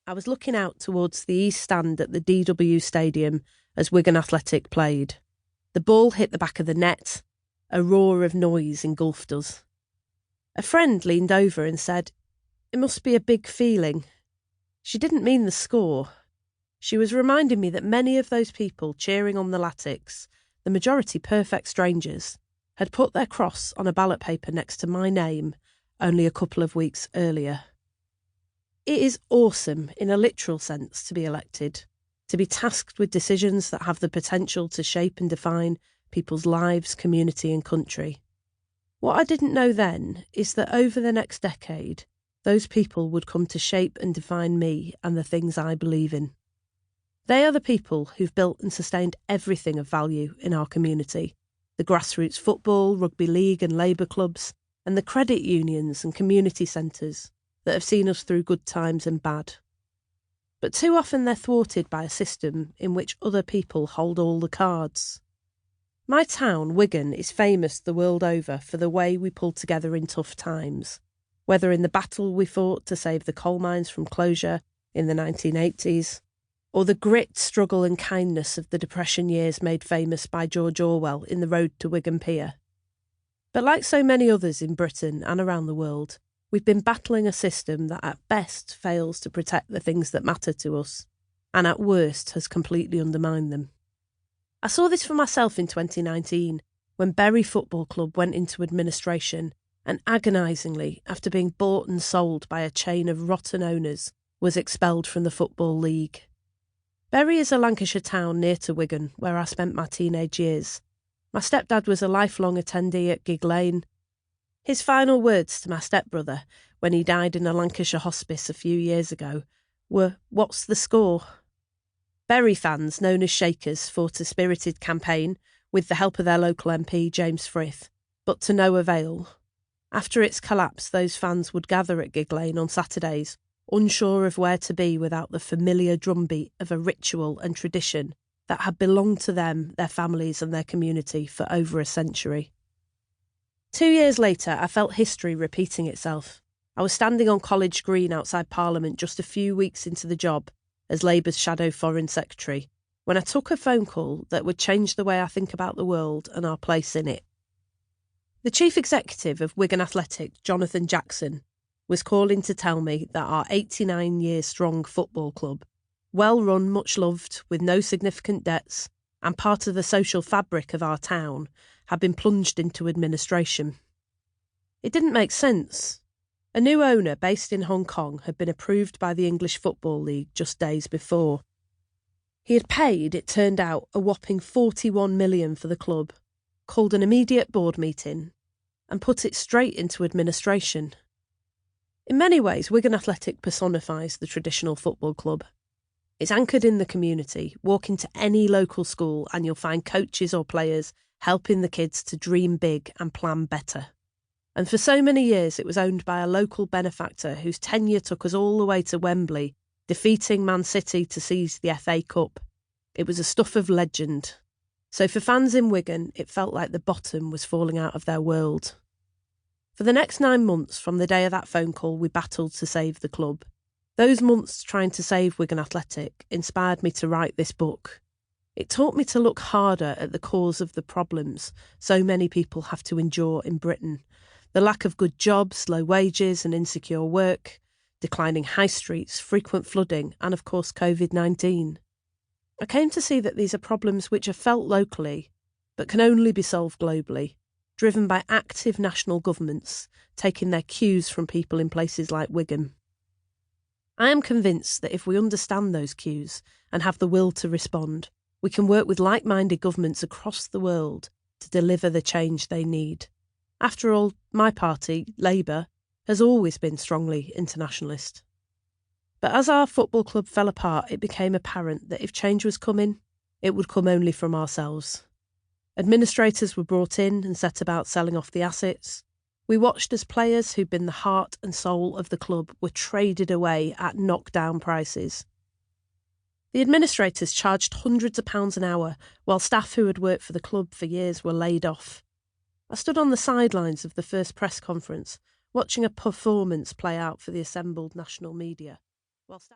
I was looking out towards the east stand at the DW Stadium as Wigan Athletic played. The ball hit the back of the net. A roar of noise engulfed us. A friend leaned over and said, "It must be a big feeling." She didn't mean the score. She was reminding me that many of those people cheering on the Latics, the majority perfect strangers, had put their cross on a ballot paper next to my name only a couple of weeks earlier. It is awesome, in a literal sense, to be elected, to be tasked with decisions that have the potential to shape and define people's lives, community and country. What I didn't know then is that over the next decade, those people would come to shape and define me and the things I believe in. They are the people who've built and sustained everything of value in our community, the grassroots football, rugby league and labour clubs, and the credit unions and community centres that have seen us through good times and bad. But too often they're thwarted by a system in which other people hold all the cards. My town, Wigan, is famous the world over for the way we pull together in tough times, whether in the battle we fought to save the coal mines from closure in the 1980s, or the grit, struggle and kindness of the Depression years made famous by George Orwell in The Road to Wigan Pier. But like so many others in Britain and around the world, we've been battling a system that at best fails to protect the things that matter to us, and at worst has completely undermined them. I saw this for myself in 2019, when Bury Football Club went into administration and agonisingly, after being bought and sold by a chain of rotten owners, was expelled from the Football League. Bury is a Lancashire town near to Wigan, where I spent my teenage years. My stepdad was a lifelong attendee at Gig Lane. His final words to my stepbrother, when he died in a Lancashire hospice a few years ago, were, "What's the score?" Bury fans, known as Shakers, fought a spirited campaign with the help of their local MP, James Frith, but to no avail. After its collapse, those fans would gather at Gig Lane on Saturdays, unsure of where to be without the familiar drumbeat of a ritual and tradition that had belonged to them, their families and their community for over a century. 2 years later, I felt history repeating itself. I was standing on College Green outside Parliament just a few weeks into the job as Labour's shadow Foreign Secretary, when I took a phone call that would change the way I think about the world and our place in it. The Chief Executive of Wigan Athletic, Jonathan Jackson, was calling to tell me that our 89-year-strong football club, well-run, much loved, with no significant debts, and part of the social fabric of our town, had been plunged into administration. It didn't make sense. A new owner based in Hong Kong had been approved by the English Football League just days before. He had paid, it turned out, a whopping $41 million for the club, called an immediate board meeting, and put it straight into administration. In many ways, Wigan Athletic personifies the traditional football club. It's anchored in the community. Walk into any local school and you'll find coaches or players helping the kids to dream big and plan better. And for so many years, it was owned by a local benefactor whose tenure took us all the way to Wembley, defeating Man City to seize the FA Cup. It was a stuff of legend. So for fans in Wigan, it felt like the bottom was falling out of their world. For the next 9 months from the day of that phone call, we battled to save the club. Those months trying to save Wigan Athletic inspired me to write this book. It taught me to look harder at the cause of the problems so many people have to endure in Britain. The lack of good jobs, low wages and insecure work, declining high streets, frequent flooding and, of course, COVID-19. I came to see that these are problems which are felt locally, but can only be solved globally, driven by active national governments taking their cues from people in places like Wigan. I am convinced that if we understand those cues and have the will to respond, we can work with like-minded governments across the world to deliver the change they need. After all, my party, Labour, has always been strongly internationalist. But as our football club fell apart, it became apparent that if change was coming, it would come only from ourselves. Administrators were brought in and set about selling off the assets. We watched as players who'd been the heart and soul of the club were traded away at knockdown prices. The administrators charged hundreds of pounds an hour, while staff who had worked for the club for years were laid off. I stood on the sidelines of the first press conference, watching a performance play out for the assembled national media. While staff